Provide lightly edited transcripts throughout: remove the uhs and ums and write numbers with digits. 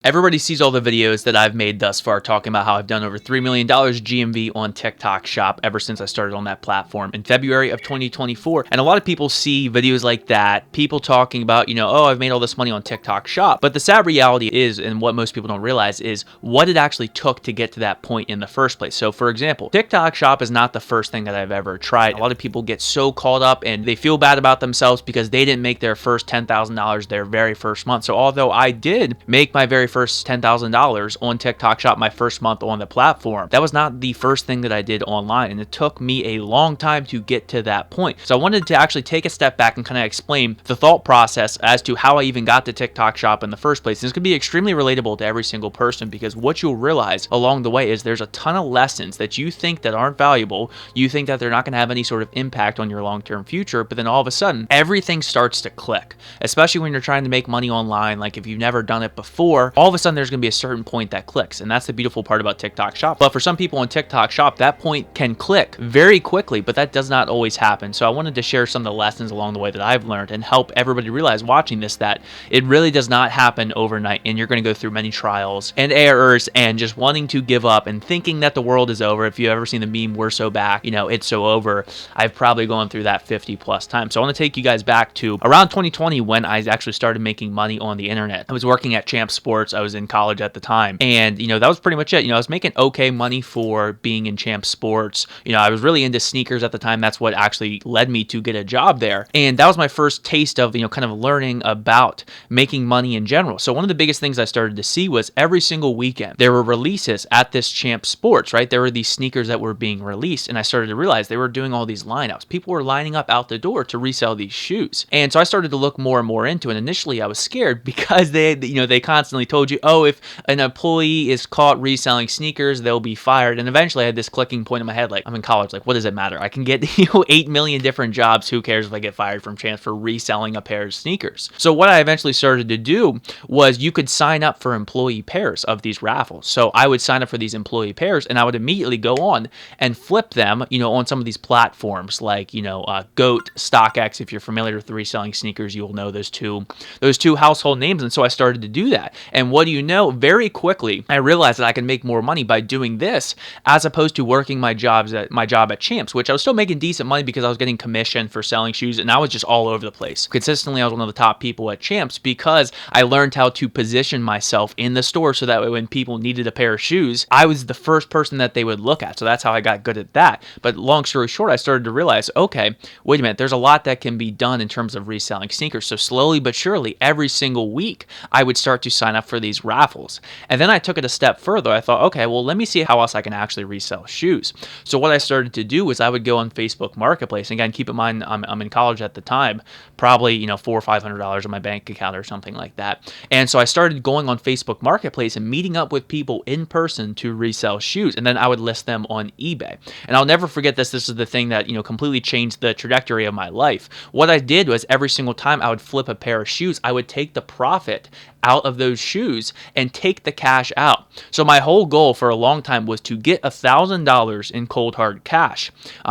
Everybody sees all the videos that I've made thus far talking about how I've done over $3 million GMV on TikTok Shop ever since I started on that platform in February of 2024. And a lot of people see videos like that, people talking about, oh, I've made all this money on TikTok Shop. But the sad reality is, and what most people don't realize, is what it actually took to get to that point in the first place. So for example, TikTok Shop is not the first thing that I've ever tried. A lot of people get so caught up and they feel bad about themselves because they didn't make their first $10,000 their very first month. So although I did make my very first $10,000 on TikTok Shop my first month on the platform, that was not the first thing that I did online, and it took me a long time to get to that point. So I wanted to actually take a step back and kind of explain the thought process as to how I even got to TikTok Shop in the first place. And this could be extremely relatable to every single person, because what you'll realize along the way is there's a ton of lessons that you think that aren't valuable, you think that they're not going to have any sort of impact on your long-term future, but then all of a sudden everything starts to click, especially when you're trying to make money online. Like if you've never done it before, all of a sudden there's going to be a certain point that clicks, and that's the beautiful part about TikTok Shop. But for some people on TikTok Shop, that point can click very quickly, but that does not always happen. So I wanted to share some of the lessons along the way that I've learned and help everybody realize watching this that it really does not happen overnight, and you're going to go through many trials and errors and just wanting to give up and thinking that the world is over. If you've ever seen the meme, "We're so back, it's so over," I've probably gone through that 50 plus times. So I want to take you guys back to around 2020 when I actually started making money on the internet. I was working at Champ Sports. I was in college at the time, and that was pretty much it. I was making okay money for being in Champ Sports. I was really into sneakers at the time. That's what actually led me to get a job there, and that was my first taste of kind of learning about making money in general. So one of the biggest things I started to see was every single weekend there were releases at this Champ Sports, right? There were these sneakers that were being released, and I started to realize they were doing all these lineups. People were lining up out the door to resell these shoes, and so I started to look more and more into it. Initially I was scared because they constantly told you, oh, if an employee is caught reselling sneakers, they'll be fired. And eventually I had this clicking point in my head, like, I'm in college, like, what does it matter? I can get 8 million different jobs. Who cares if I get fired from Chance for reselling a pair of sneakers? So what I eventually started to do was you could sign up for employee pairs of these raffles. So I would sign up for these employee pairs, and I would immediately go on and flip them, on some of these platforms like, GOAT, StockX. If you're familiar with reselling sneakers, you'll know those two household names. And so I started to do that. And what do you know? Very quickly, I realized that I could make more money by doing this as opposed to working my job at Champs, which I was still making decent money because I was getting commission for selling shoes, and I was just all over the place. Consistently, I was one of the top people at Champs because I learned how to position myself in the store so that way when people needed a pair of shoes, I was the first person that they would look at. So that's how I got good at that. But long story short, I started to realize, okay, wait a minute, there's a lot that can be done in terms of reselling sneakers. So slowly but surely, every single week, I would start to sign up for these raffles. And then I took it a step further. I thought, okay, well, let me see how else I can actually resell shoes. So what I started to do was I would go on Facebook Marketplace. And again, keep in mind, I'm in college at the time, probably, $400 or $500 in my bank account or something like that. And so I started going on Facebook Marketplace and meeting up with people in person to resell shoes. And then I would list them on eBay. And I'll never forget this. This is the thing that, completely changed the trajectory of my life. What I did was every single time I would flip a pair of shoes, I would take the profit out of those shoes and take the cash out. So my whole goal for a long time was to get $1,000 in cold hard cash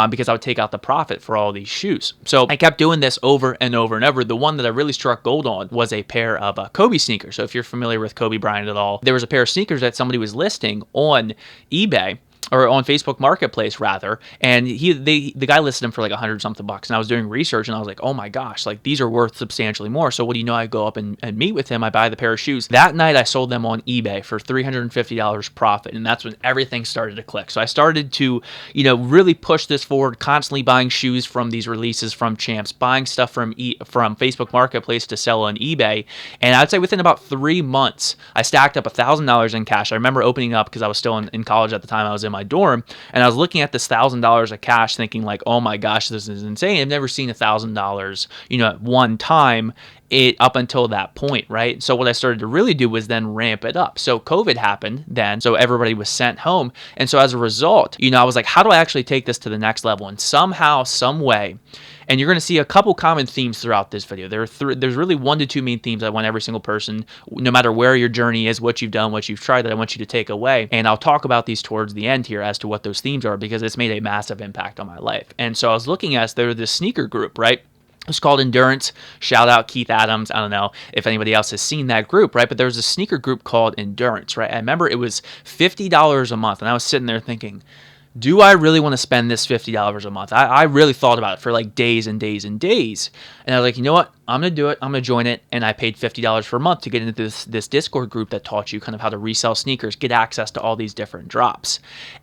because I would take out the profit for all these shoes. So I kept doing this over and over and over. The one that I really struck gold on was a pair of Kobe sneakers. So if you're familiar with Kobe Bryant at all, there was a pair of sneakers that somebody was listing on eBay, or on Facebook Marketplace rather, and the guy listed them for like $100 something bucks, and I was doing research and I was like, oh my gosh, like these are worth substantially more. So what do you know, I go up and meet with him, I buy the pair of shoes. That night I sold them on eBay for $350 profit, and that's when everything started to click. So I started to really push this forward, constantly buying shoes from these releases from Champs, buying stuff from Facebook Marketplace to sell on eBay, and I'd say within about 3 months I stacked up $1,000 in cash. I remember opening up, because I was still in college at the time, I was in my dorm, and I was looking at this $1,000 of cash thinking like, oh my gosh, this is insane. I've never seen $1,000 at one time up until that point, right? So what I started to really do was then ramp it up. So COVID happened then, so everybody was sent home, and so as a result, I was like, how do I actually take this to the next level? And somehow, some way, and you're going to see a couple common themes throughout this video. There's really 1 to 2 main themes I want every single person, no matter where your journey is, what you've done, what you've tried, that I want you to take away. And I'll talk about these towards the end here as to what those themes are, because it's made a massive impact on my life. And so I was looking at, there was this sneaker group, right? It's called Endurance. Shout out Keith Adams. I don't know if anybody else has seen that group, right? But there was a sneaker group called Endurance, right? I remember it was $50 a month, and I was sitting there thinking, do I really want to spend this $50 a month? I really thought about it for like days and days and days. And I was like, you know what? I'm going to do it. I'm going to join it. And I paid $50 per month to get into this Discord group that taught you kind of how to resell sneakers, get access to all these different drops.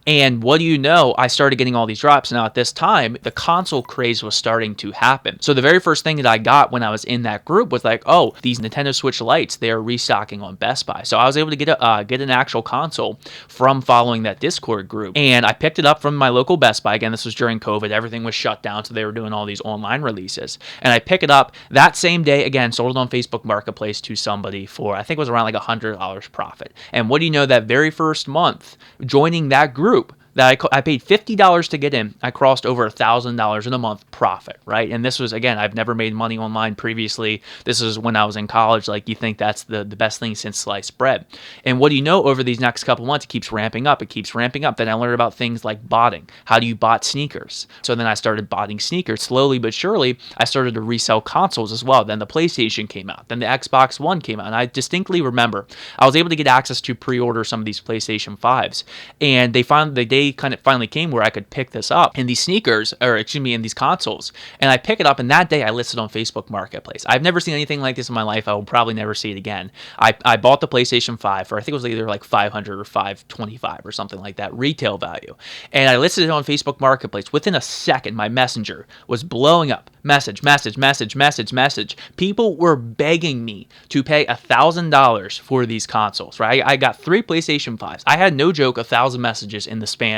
And what do you know? I started getting all these drops. Now at this time, the console craze was starting to happen. So the very first thing that I got when I was in that group was like, oh, these Nintendo Switch Lites, they're restocking on Best Buy. So I was able to get an actual console from following that Discord group. And I picked it up from my local Best Buy. Again, this was during COVID. Everything was shut down, so they were doing all these online releases. And I pick it up that same day, again, sold it on Facebook Marketplace to somebody for, I think it was around like $100 profit. And what do you know, that very first month, joining that group, that I paid $50 to get in, I crossed over $1,000 in a month profit, right? And this was, again, I've never made money online previously. This is when I was in college. Like, you think that's the best thing since sliced bread. And what do you know, over these next couple months, it keeps ramping up. It keeps ramping up. Then I learned about things like botting. How do you bot sneakers? So then I started botting sneakers. Slowly but surely, I started to resell consoles as well. Then the PlayStation came out. Then the Xbox One came out. And I distinctly remember I was able to get access to pre-order some of these PlayStation 5s. And they found the day kind of finally came where I could pick this up in these sneakers, or excuse me, in these consoles. And I pick it up, and that day I listed on Facebook Marketplace. I've never seen anything like this in my life. I will probably never see it again. I bought the PlayStation 5 for, I think it was either like $500 or $525 or something like that retail value. And I listed it on Facebook Marketplace. Within a second, my messenger was blowing up. Message. People were begging me to pay $1,000 for these consoles, right? I got 3 PlayStation 5s. I had, no joke, 1,000 messages in the span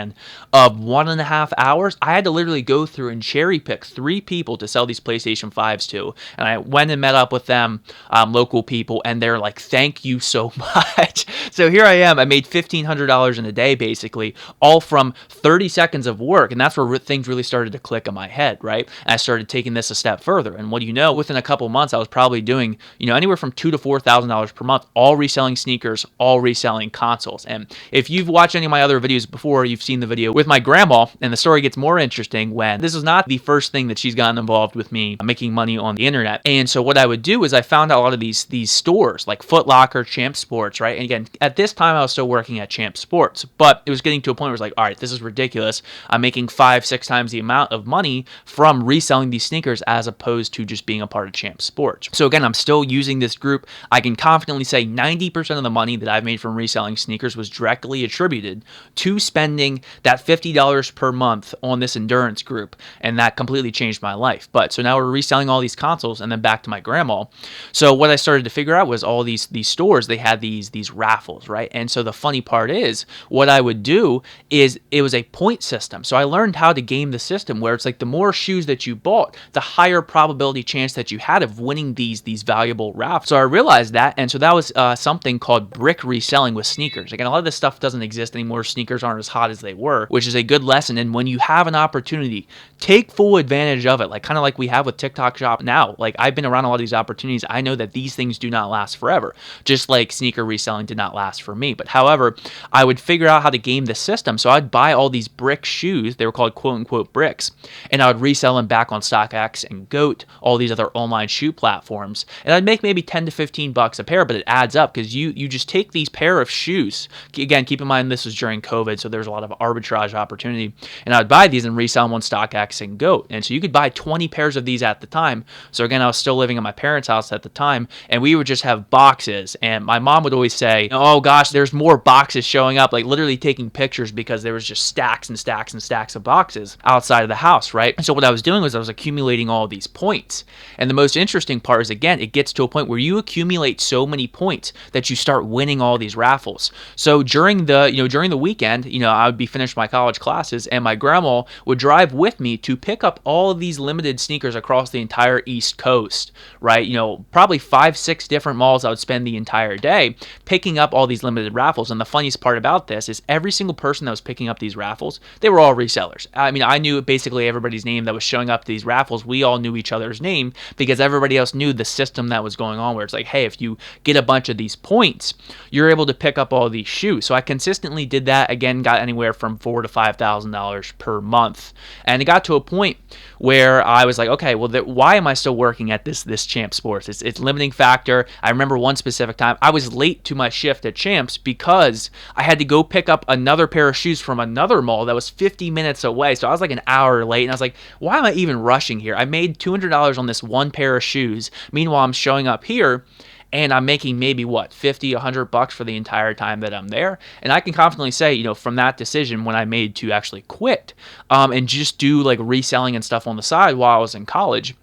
of 1.5 hours. I had to literally go through and cherry pick 3 people to sell these PlayStation 5s to. And I went and met up with them, local people, and they're like, thank you so much. So here I am. I made $1,500 in a day, basically, all from 30 seconds of work. And that's where things really started to click in my head, right? And I started taking this a step further. And what do you know? Within a couple months, I was probably doing, anywhere from $2,000 to $4,000 per month, all reselling sneakers, all reselling consoles. And if you've watched any of my other videos before, you've seen the video with my grandma, and the story gets more interesting when this is not the first thing that she's gotten involved with me making money on the internet. And so what I would do is I found out a lot of these stores like Foot Locker, Champ Sports, right? And again, at this time I was still working at Champ Sports, but it was getting to a point where it was like, all right, this is ridiculous. I'm making 5-6 times the amount of money from reselling these sneakers as opposed to just being a part of Champ Sports. So again, I'm still using this group. I can confidently say 90% of the money that I've made from reselling sneakers was directly attributed to spending that $50 per month on this endurance group, and that completely changed my life. But so now we're reselling all these consoles, and then back to my grandma. So what I started to figure out was all these stores, they had these raffles, right? And so the funny part is, what I would do is it was a point system. So I learned how to game the system where it's like the more shoes that you bought, the higher probability chance that you had of winning these valuable raffles. So I realized that, and so that was something called brick reselling with sneakers. Again, a lot of this stuff doesn't exist anymore. Sneakers aren't as hot as they were, which is a good lesson. And when you have an opportunity, take full advantage of it. Like kind of like we have with TikTok Shop now. Like I've been around a lot of these opportunities. I know that these things do not last forever, just like sneaker reselling did not last for me. But however, I would figure out how to game the system. So I'd buy all these brick shoes. They were called quote unquote bricks, and I would resell them back on StockX and Goat, all these other online shoe platforms. And I'd make maybe 10 to 15 bucks a pair, but it adds up because you just take these pair of shoes. Again, keep in mind this was during COVID, so there's a lot of arbitrage opportunity. And I would buy these and resell them on StockX and Goat. And so you could buy 20 pairs of these at the time. So again, I was still living at my parents' house at the time, and we would just have boxes. And my mom would always say, oh gosh, there's more boxes showing up, like literally taking pictures because there was just stacks and stacks and stacks of boxes outside of the house, right? And so what I was doing was I was accumulating all these points. And the most interesting part is, again, it gets to a point where you accumulate so many points that you start winning all these raffles. So during the weekend, I would be finished my college classes, and my grandma would drive with me to pick up all of these limited sneakers across the entire East Coast, right? Probably 5-6 different malls. I would spend the entire day picking up all these limited raffles. And the funniest part about this is every single person that was picking up these raffles, they were all resellers. I mean, I knew basically everybody's name that was showing up to these raffles. We all knew each other's name because everybody else knew the system that was going on, where it's like, hey, if you get a bunch of these points, you're able to pick up all these shoes. So I consistently did that. Again, got anywhere from $4,000 to $5,000 per month. And it got to a point where I was like, okay, well, why am I still working at this Champs Sports? It's limiting factor. I remember one specific time I was late to my shift at Champs because I had to go pick up another pair of shoes from another mall that was 50 minutes away. So I was like an hour late, and I was like, why am I even rushing here? I made $200 on this one pair of shoes. Meanwhile, I'm showing up here and I'm making maybe what, 50, $100 for the entire time that I'm there. And I can confidently say, you know, from that decision when I made to actually quit and just do like reselling and stuff on the side while I was in college,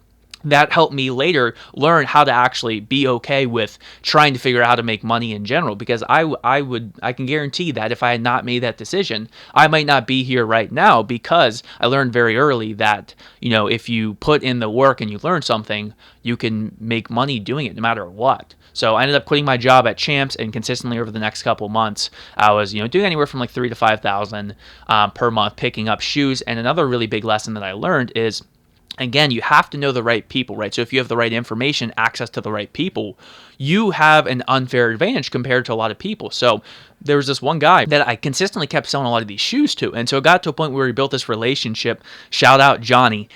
that helped me later learn how to actually be okay with trying to figure out how to make money in general. Because I can guarantee that if I had not made that decision, I might not be here right now, because I learned very early that, you know, if you put in the work and you learn something, you can make money doing it no matter what. So I ended up quitting my job at Champs, and consistently over the next couple months, I was, you know, doing anywhere from like $3,000 to $5,000 per month picking up shoes. And another really big lesson that I learned is, again, you have to know the right people, right? So if you have the right information, access to the right people, you have an unfair advantage compared to a lot of people. So there was this one guy that I consistently kept selling a lot of these shoes to. And so it got to a point where we built this relationship. Shout out Johnny.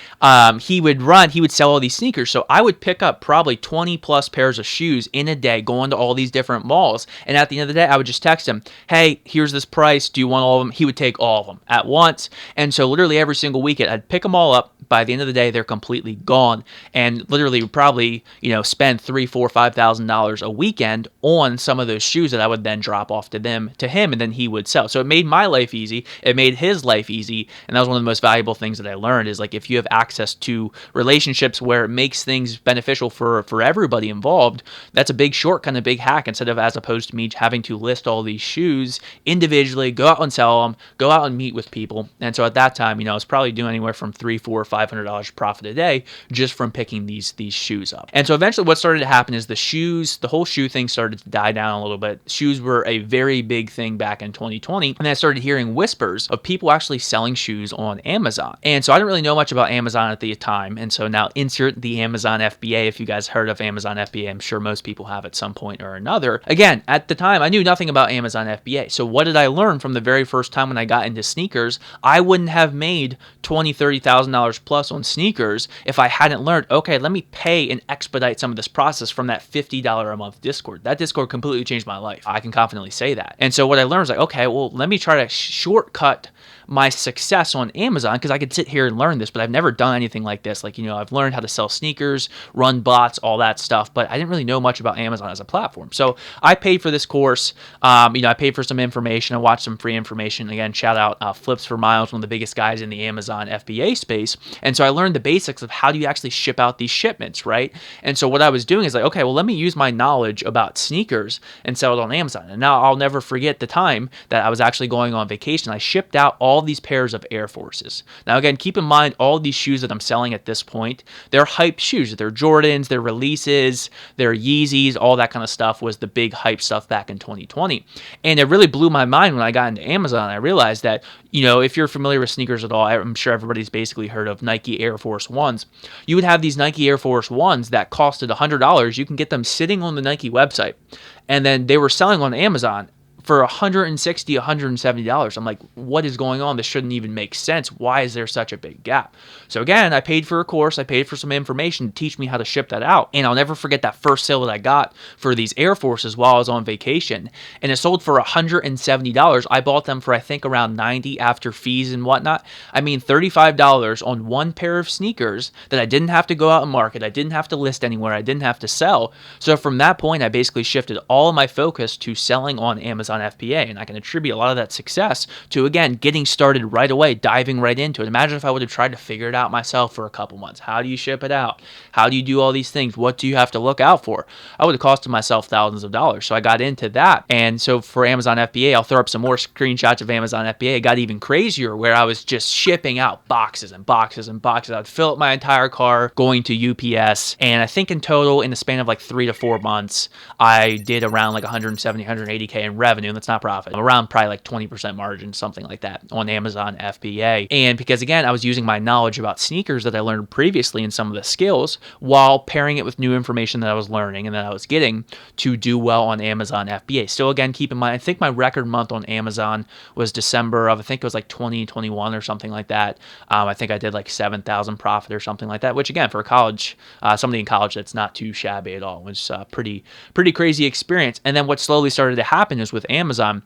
He would sell all these sneakers. So I would pick up probably 20 plus pairs of shoes in a day, going to all these different malls. And at the end of the day, I would just text him, hey, here's this price. Do you want all of them? He would take all of them at once. And so literally every single weekend, I'd pick them all up. By the end of the day, they're completely gone. And literally probably, you know, spend $3,000, $4,000, $5,000 a weekend on some of those shoes that I would then drop off to him, and then he would sell. So it made my life easy. It made his life easy. And that was one of the most valuable things that I learned, is like, if you have access to relationships where it makes things beneficial for everybody involved, that's a big shortcut and a big hack, as opposed to me having to list all these shoes individually, go out and sell them, go out and meet with people. And so at that time, you know, I was probably doing anywhere from $300, $400, $500 profit a day just from picking these shoes up. And so eventually what started to happen is the whole shoe thing started to die down a little bit. Shoes were a very big thing back in 2020. And I started hearing whispers of people actually selling shoes on Amazon. And so I didn't really know much about Amazon at the time. And so now insert the Amazon FBA. If you guys heard of Amazon FBA, I'm sure most people have at some point or another. Again, at the time, I knew nothing about Amazon FBA. So what did I learn from the very first time when I got into sneakers? I wouldn't have made $20,000, $30,000 plus on sneakers if I hadn't learned, okay, let me pay and expedite some of this process from that $50 a month Discord. That Discord completely changed my life. I can confidently say that. And so what I learned was like, okay, well, let me try to shortcut my success on Amazon, because I could sit here and learn this, but I've never done anything like this. Like, you know, I've learned how to sell sneakers, run bots, all that stuff, but I didn't really know much about Amazon as a platform. So I paid for this course. You know, I paid for some information. I watched some free information. Again, shout out Flips for Miles, one of the biggest guys in the Amazon FBA space. And so I learned the basics of how do you actually ship out these shipments, right? And so what I was doing is like, okay, well, let me use my knowledge about sneakers and sell it on Amazon. And now I'll never forget the time that I was actually going on vacation. I shipped out all these pairs of Air Forces. Now, again, keep in mind, all these shoes that I'm selling at this point, they're hype shoes. They're Jordans, they're releases, they're Yeezys, all that kind of stuff was the big hype stuff back in 2020. And it really blew my mind when I got into Amazon. I realized that, you know, if you're familiar with sneakers at all, I'm sure everybody's basically heard of Nike Air Force Ones. You would have these Nike Air Force Ones that costed $100. You can get them sitting on the Nike website. And then they were selling on Amazon for $160, $170. I'm like, what is going on? This shouldn't even make sense. Why is there such a big gap? So again, I paid for a course. I paid for some information to teach me how to ship that out. And I'll never forget that first sale that I got for these Air Forces while I was on vacation. And it sold for $170. I bought them for, I think, around $90 after fees and whatnot. I mean, $35 on one pair of sneakers that I didn't have to go out and market. I didn't have to list anywhere. I didn't have to sell. So from that point, I basically shifted all of my focus to selling on Amazon Amazon FBA. And I can attribute a lot of that success to, again, getting started right away, diving right into it. Imagine if I would have tried to figure it out myself for a couple months. How do you ship it out? How do you do all these things? What do you have to look out for? I would have costed myself thousands of dollars. So I got into that. And so for Amazon FBA, I'll throw up some more screenshots of Amazon FBA. It got even crazier where I was just shipping out boxes and boxes and boxes. I'd fill up my entire car going to UPS. And I think in total, in the span of like 3 to 4 months, I did around like 170, 180K in revenue. And that's not profit. Around probably like 20% margin, something like that on Amazon FBA. And because again, I was using my knowledge about sneakers that I learned previously in some of the skills while pairing it with new information that I was learning and that I was getting to do well on Amazon FBA. Still, again, keep in mind, I think my record month on Amazon was December of, I think it was like 2021 or something like that. I think I did like 7,000 profit or something like that, which again, for a college, somebody in college, that's not too shabby at all. It was a pretty crazy experience. And then what slowly started to happen is with Amazon,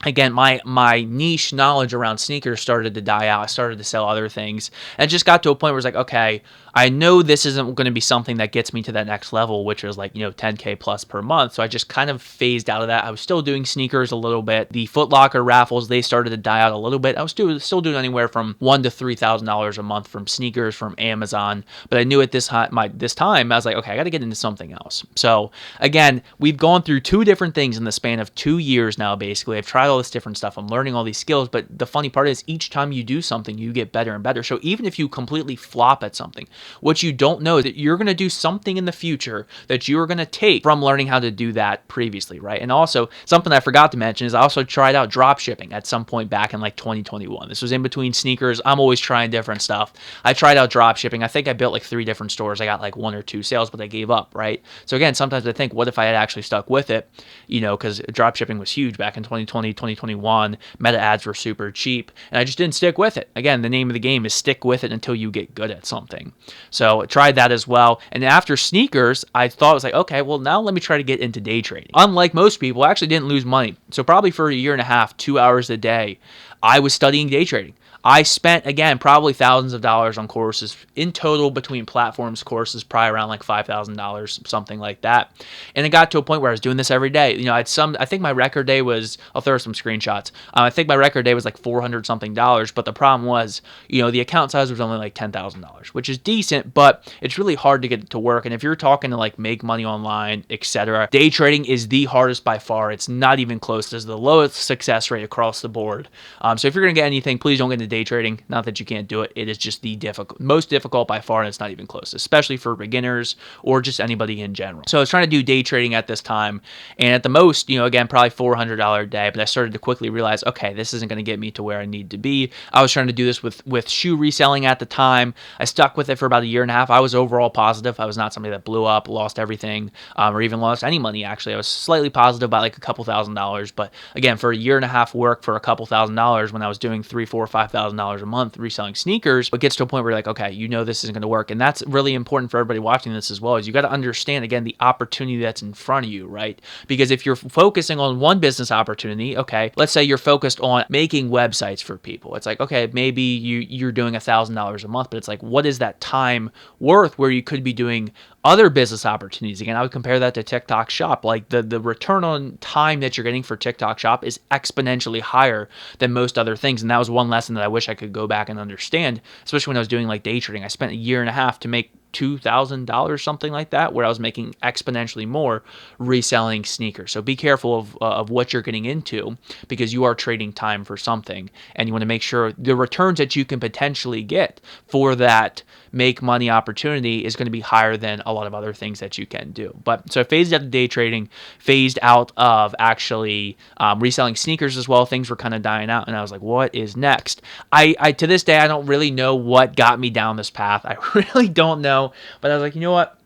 again, my niche knowledge around sneakers started to die out. I started to sell other things. And it just got to a point where it's like, okay, I know this isn't going to be something that gets me to that next level, which is like, 10K plus per month. So I just kind of phased out of that. I was still doing sneakers a little bit. The Foot Locker raffles, they started to die out a little bit. I was still doing anywhere from $1,000 to $3,000 a month from sneakers from Amazon. But I knew at this time, I was like, okay, I got to get into something else. So again, we've gone through 2 different things in the span of 2 years now, basically. I've tried all this different stuff. I'm learning all these skills. But the funny part is each time you do something, you get better and better. So even if you completely flop at something, what you don't know is that you're going to do something in the future that you are going to take from learning how to do that previously, right? And also, something I forgot to mention is I also tried out drop shipping at some point back in like 2021. This was in between sneakers. I'm always trying different stuff. I tried out drop shipping. I think I built like 3 different stores. I got like 1 or 2 sales, but I gave up, right? So again, sometimes I think, what if I had actually stuck with it? Because drop shipping was huge back in 2020, 2021. Meta ads were super cheap, and I just didn't stick with it. Again, the name of the game is stick with it until you get good at something. So tried that as well. And after sneakers, I thought, it was like, okay, well, now let me try to get into day trading. Unlike most people, I actually didn't lose money. So probably for a year and a half, 2 hours a day, I was studying day trading. I spent, again, probably thousands of dollars on courses in total between platforms, courses, probably around like $5,000, something like that. And it got to a point where I was doing this every day. I think my record day was, I'll throw some screenshots. I think my record day was like $400 something, but the problem was, the account size was only like $10,000, which is decent, but it's really hard to get it to work. And if you're talking to like make money online, etc., day trading is the hardest by far. It's not even close. There's the lowest success rate across the board. So if you're going to get anything, please don't get into day trading. Not that you can't do it. It is just the most difficult by far, and it's not even close, especially for beginners or just anybody in general. So I was trying to do day trading at this time, and at the most, again, probably $400 a day, but I started to quickly realize, okay, this isn't going to get me to where I need to be. I was trying to do this with shoe reselling at the time. I stuck with it for about a year and a half. I was overall positive. I was not somebody that blew up, lost everything, or even lost any money, actually. I was slightly positive by like a couple $1,000s, but again, for a year and a half work for a couple $1,000s when I was doing $3,000, $4,000, $5,000 a month reselling sneakers, but gets to a point where you're like, okay, this isn't going to work. And that's really important for everybody watching this as well, is you got to understand, again, the opportunity that's in front of you, right? Because if you're focusing on one business opportunity, okay, let's say you're focused on making websites for people. It's like, okay, maybe you're doing $1,000 a month, but it's like, what is that time worth where you could be doing other business opportunities? Again, I would compare that to TikTok Shop. Like the return on time that you're getting for TikTok Shop is exponentially higher than most other things. And that was one lesson that I wish I could go back and understand, especially when I was doing like day trading. I spent a year and a half to make $2,000, something like that, where I was making exponentially more reselling sneakers. So be careful of what you're getting into, because you are trading time for something, and you want to make sure the returns that you can potentially get for that make money opportunity is going to be higher than a lot of other things that you can do. But so I phased out of day trading, phased out of actually reselling sneakers as well. Things were kind of dying out, and I was like, what is next? I to this day, I don't really know what got me down this path. I really don't know. But I was like, you know what?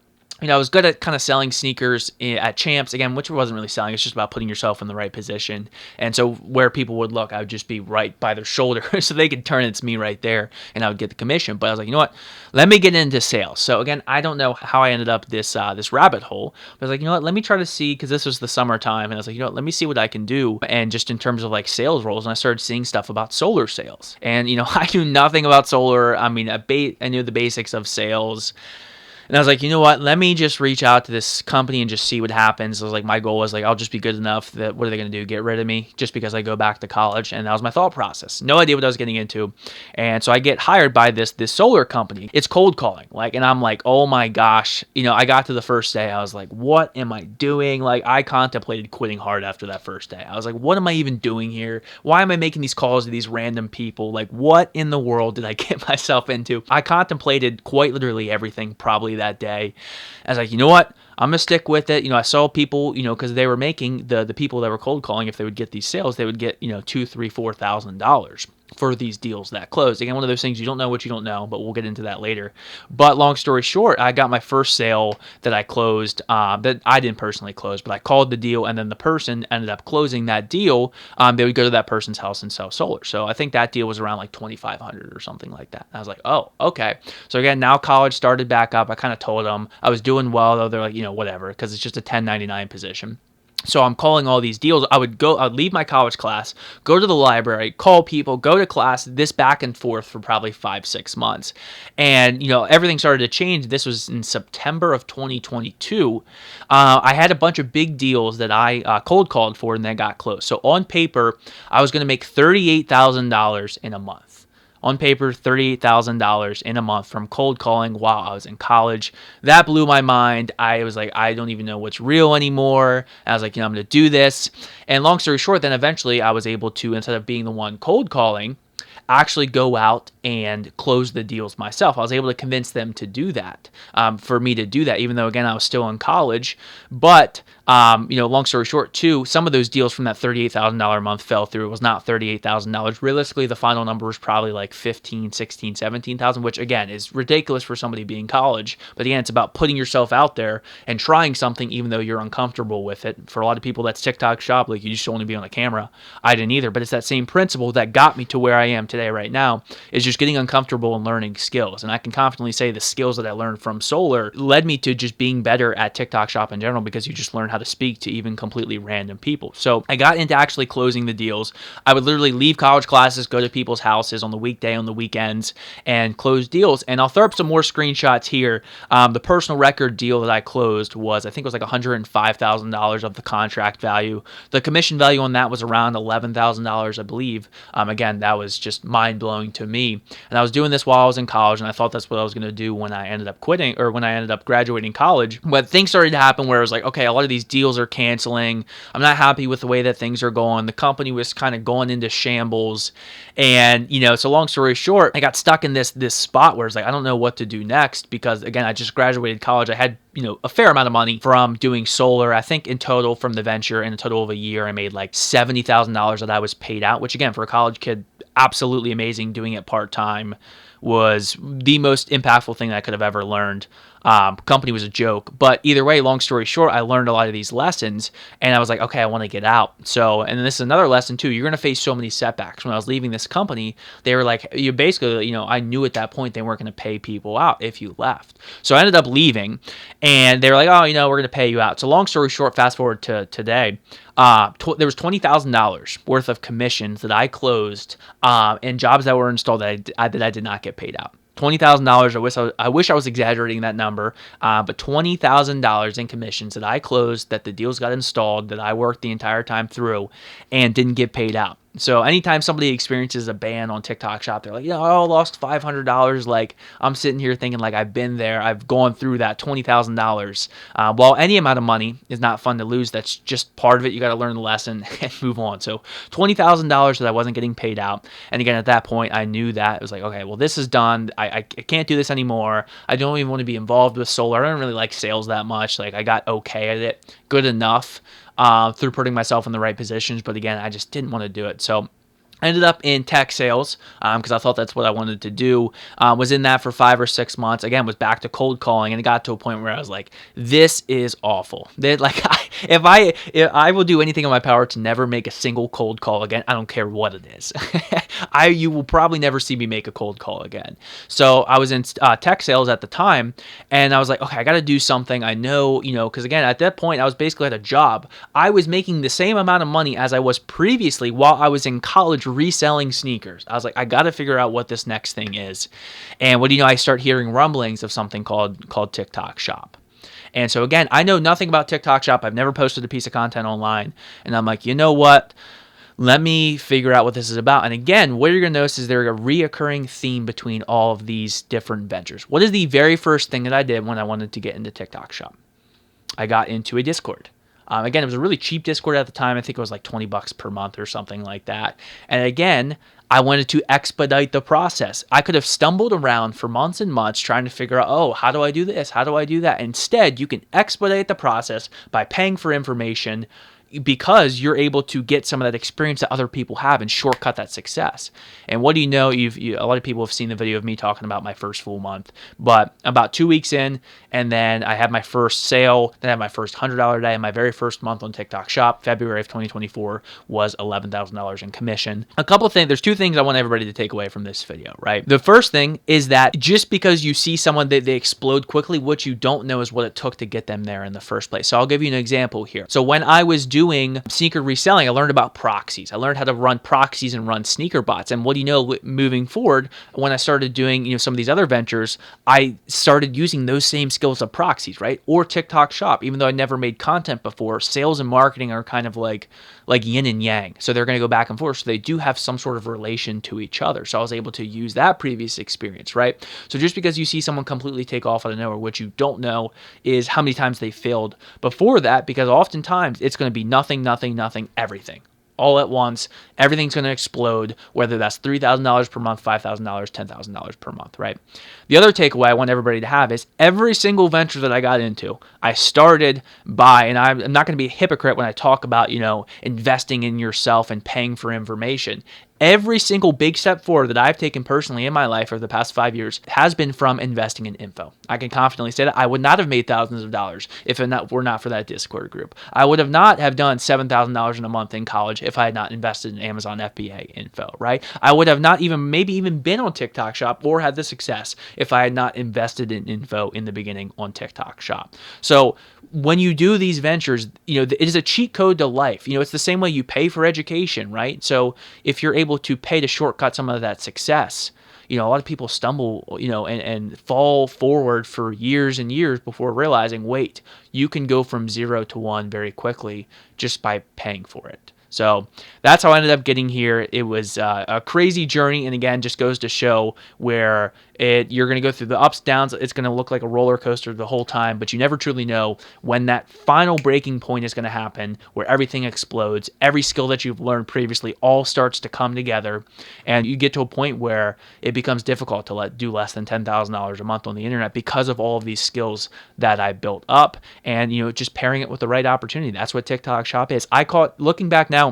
I was good at kind of selling sneakers at Champs, again, which wasn't really selling. It's just about putting yourself in the right position. And so where people would look, I would just be right by their shoulder so they could turn it's me right there, and I would get the commission. But I was like, you know what? Let me get into sales. So again, I don't know how I ended up this rabbit hole. But I was like, you know what? Let me try to see, because this was the summertime, and I was like, you know what? Let me see what I can do. And just in terms of like sales roles, and I started seeing stuff about solar sales. And I knew nothing about solar. I mean, I knew the basics of sales. And I was like, you know what? Let me just reach out to this company and just see what happens. I was like, my goal was like, I'll just be good enough that what are they going to do? Get rid of me just because I go back to college? And that was my thought process. No idea what I was getting into. And so I get hired by this solar company. It's cold calling. Like, and I'm like, oh my gosh. You know, I got to the first day. I was like, what am I doing? Like, I contemplated quitting hard after that first day. I was like, what am I even doing here? Why am I making these calls to these random people? Like, what in the world did I get myself into? I contemplated quite literally everything probably that day. I was like, you know what? I'm going to stick with it. You know, I saw people, you know, because they were making the people that were cold calling, if they would get these sales, they would get, you know, $2,000, $3,000, $4,000 for these deals that closed. Again, one of those things you don't know what you don't know, but we'll get into that later. But long story short, I got my first sale that I closed, that I didn't personally close, but I called the deal, and then the person ended up closing that deal. They would go to that person's house and sell solar. So I think that deal was around like $2,500 or something like that. And I was like, oh, okay. So again, now college started back up. I kind of told them I was doing well, though. They're like, you know, whatever, because it's just a 1099 position. So I'm calling all these deals. I'd leave my college class, go to the library, call people, go to class, this back and forth for probably 5-6 months. And, you know, everything started to change. This was in September of 2022. I had a bunch of big deals that I cold called for and then got closed. So on paper, I was going to make $38,000 in a month. On paper, $38,000 in a month from cold calling while I was in college. That blew my mind. I was like, I don't even know what's real anymore. And I was like, you know, I'm going to do this. And long story short, then eventually I was able to, instead of being the one cold calling, actually go out and close the deals myself. I was able to convince them to do that, for me to do that, even though, again, I was still in college. But, you know, long story short, too, some of those deals from that $38,000 a month fell through. It was not $38,000. Realistically, the final number was probably like $15,000, $16,000, $17,000, which, again, is ridiculous for somebody being in college. But again, it's about putting yourself out there and trying something even though you're uncomfortable with it. For a lot of people, that's TikTok shop. Like, you just only be on the camera. I didn't either. But it's that same principle that got me to where I am today right now, is just getting uncomfortable and learning skills. And I can confidently say the skills that I learned from solar led me to just being better at TikTok shop in general, because you just learn how to speak to even completely random people. So I got into actually closing the deals. I would literally leave college classes, go to people's houses on the weekday, on the weekends, and close deals. And I'll throw up some more screenshots here. The personal record deal that I closed was, I think it was like $105,000 of the contract value. The commission value on that was around $11,000, I believe. Again, that was just mind-blowing to me. And I was doing this while I was in college, and I thought that's what I was going to do when I ended up quitting, or when I ended up graduating college. But things started to happen where it was like, okay, a lot of these deals are canceling. I'm not happy with the way that things are going. The company was kind of going into shambles. And, you know, so long story short, I got stuck in this spot where it's like, I don't know what to do next, because, again, I just graduated college. I had, you know, a fair amount of money from doing solar. I think in total from the venture, in a total of a year, I made like $70,000 that I was paid out, which, again, for a college kid, absolutely amazing. Doing it part-time was the most impactful thing that I could have ever learned. Company was a joke, but either way, long story short, I learned a lot of these lessons, and I was like, okay, I want to get out. So, and this is another lesson too. You're going to face so many setbacks. When I was leaving this company, they were like, you basically, you know, I knew at that point they weren't going to pay people out if you left. So I ended up leaving, and they were like, oh, you know, we're going to pay you out. So long story short, fast forward to today, there was $20,000 worth of commissions that I closed, and jobs that were installed that I did not get paid out. $20,000. I wish I was exaggerating that number, but $20,000 in commissions that I closed, that the deals got installed, that I worked the entire time through, and didn't get paid out. So anytime somebody experiences a ban on TikTok shop, they're like, yeah, I lost $500. Like, I'm sitting here thinking, like, I've been there. I've gone through that $20,000. While any amount of money is not fun to lose, that's just part of it. You got to learn the lesson and move on. So $20,000 that I wasn't getting paid out. And again, at that point, I knew that. It was like, okay, well, this is done. I can't do this anymore. I don't even want to be involved with solar. I don't really like sales that much. Like, I got okay at it, good enough. Through putting myself in the right positions. But again, I just didn't want to do it. So I ended up in tech sales because I thought that's what I wanted to do. Was in that for 5 or 6 months. Again, was back to cold calling, and it got to a point where I was like, this is awful. if I will do anything in my power to never make a single cold call again. I don't care what it is. You will probably never see me make a cold call again. So I was in tech sales at the time, and I was like, okay, I got to do something. I know, because again, at that point, I was basically at a job. I was making the same amount of money as I was previously while I was in college reselling sneakers. I was like, I got to figure out what this next thing is. And what do you know? I start hearing rumblings of something called TikTok Shop. And so again, I know nothing about TikTok Shop. I've never posted a piece of content online. And I'm like, you know what? Let me figure out what this is about. And again, what you're going to notice is there's a reoccurring theme between all of these different ventures. What is the very first thing that I did when I wanted to get into TikTok Shop? I got into a Discord. Again, it was a really cheap Discord at the time. I think it was like $20 per month or something like that. And again, I wanted to expedite the process. I could have stumbled around for months and months trying to figure out, oh, how do I do this? How do I do that? Instead, you can expedite the process by paying for information, because you're able to get some of that experience that other people have and shortcut that success. And what do you know? A lot of people have seen the video of me talking about my first full month, but about 2 weeks in, and then I had my first sale, then I had my first $100 day, and my very first month on TikTok Shop, February of 2024, was $11,000 in commission. A couple of things, there's two things I want everybody to take away from this video, right? The first thing is that just because you see someone that they explode quickly, what you don't know is what it took to get them there in the first place. So I'll give you an example here. So when I was doing sneaker reselling, I learned about proxies. I learned how to run proxies and run sneaker bots. And what do you know, moving forward, when I started doing some of these other ventures, I started using those same skills of proxies, right? Or TikTok Shop. Even though I never made content before, sales and marketing are kind of like yin and yang. So they're going to go back and forth. So they do have some sort of relation to each other. So I was able to use that previous experience, right? So just because you see someone completely take off out of nowhere, what you don't know is how many times they failed before that, because oftentimes it's going to be nothing, everything. All at once, everything's going to explode, whether that's $3,000 per month, $5,000, $10,000 per month, right? The other takeaway I want everybody to have is every single venture that I got into, I started by, and I'm not going to be a hypocrite when I talk about, investing in yourself and paying for information. Every single big step forward that I've taken personally in my life over the past 5 years has been from investing in info. I can confidently say that I would not have made thousands of dollars if it were not for that Discord group. I would have not have done $7,000 in a month in college if I had not invested in Amazon FBA info, right? I would have not even been on TikTok Shop or had the success if I had not invested in info in the beginning on TikTok Shop. So when you do these ventures, it is a cheat code to life. It's the same way you pay for education, right? So if you're able to pay to shortcut some of that success, a lot of people stumble, and fall forward for years and years before realizing, wait, you can go from 0 to 1 very quickly just by paying for it. So that's how I ended up getting here. It was a crazy journey, and again, just goes to show where you're going to go through the ups, downs. It's going to look like a roller coaster the whole time, but you never truly know when that final breaking point is going to happen, where everything explodes. Every skill that you've learned previously all starts to come together, and you get to a point where it becomes difficult to do less than $10,000 a month on the internet because of all of these skills that I built up, and just pairing it with the right opportunity. That's what TikTok Shop is. Looking back now,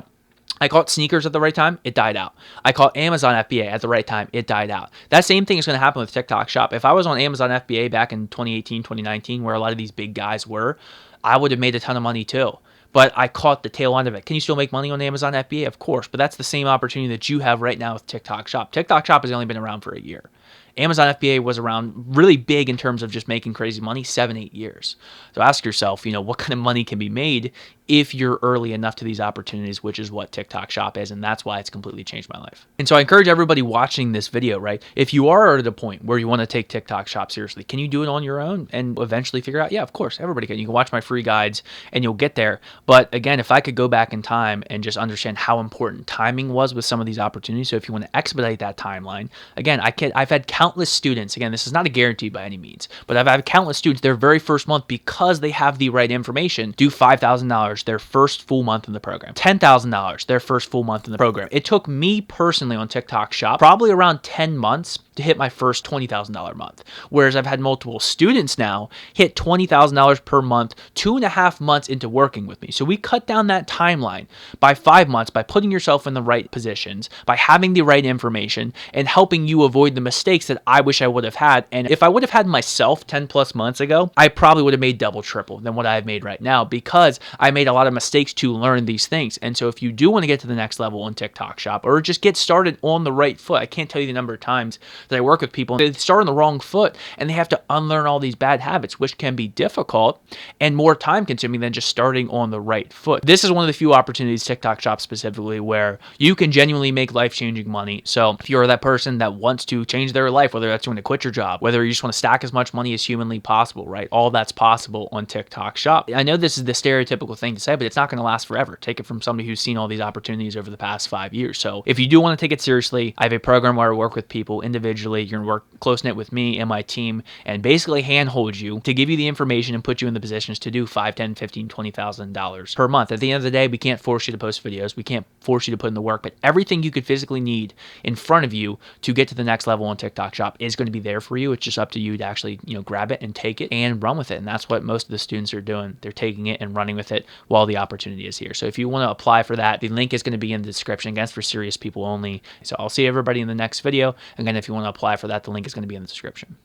I caught sneakers at the right time, it died out. I caught Amazon FBA at the right time, it died out. That same thing is going to happen with TikTok Shop. If I was on Amazon FBA back in 2018, 2019, where a lot of these big guys were, I would have made a ton of money too. But I caught the tail end of it. Can you still make money on Amazon FBA? Of course, but that's the same opportunity that you have right now with TikTok Shop. TikTok Shop has only been around for a year. Amazon FBA was around really big in terms of just making crazy money, 7-8 years. So ask yourself, what kind of money can be made if you're early enough to these opportunities, which is what TikTok Shop is, and that's why it's completely changed my life. And so I encourage everybody watching this video, right? If you are at a point where you want to take TikTok Shop seriously, can you do it on your own and eventually figure out, yeah, of course, everybody can. You can watch my free guides and you'll get there. But again, if I could go back in time and just understand how important timing was with some of these opportunities, so if you want to expedite that timeline, again, I've had countless students, again, this is not a guarantee by any means, but I've had countless students their very first month, because they have the right information, do $5,000 their first full month in the program, $10,000 their first full month in the program. It took me personally on TikTok Shop probably around 10 months to hit my first $20,000 month. Whereas I've had multiple students now hit $20,000 per month, 2.5 months into working with me. So we cut down that timeline by 5 months by putting yourself in the right positions, by having the right information, and helping you avoid the mistakes that I wish I would have had. And if I would have had myself 10 plus months ago, I probably would have made double, triple than what I've made right now, because I made a lot of mistakes to learn these things. And so if you do want to get to the next level on TikTok Shop, or just get started on the right foot, I can't tell you the number of times that I work with people, they start on the wrong foot and they have to unlearn all these bad habits, which can be difficult and more time consuming than just starting on the right foot. This is one of the few opportunities, TikTok Shop specifically, where you can genuinely make life-changing money. So if you're that person that wants to change their life, whether that's going to quit your job, whether you just want to stack as much money as humanly possible, right? All that's possible on TikTok Shop. I know this is the stereotypical thing to say, but it's not going to last forever. Take it from somebody who's seen all these opportunities over the past 5 years. So if you do want to take it seriously, I have a program where I work with people individually. You're going to work close-knit with me and my team and basically handhold you to give you the information and put you in the positions to do $5, $10, $15, $20,000 per month. At the end of the day, we can't force you to post videos. We can't force you to put in the work, but everything you could physically need in front of you to get to the next level on TikTok Shop is going to be there for you. It's just up to you to actually, grab it and take it and run with it. And that's what most of the students are doing. They're taking it and running with it while the opportunity is here. So if you want to apply for that, the link is going to be in the description. Again, it's for serious people only. So I'll see everybody in the next video. Again, if you want to apply for that, the link is going to be in the description.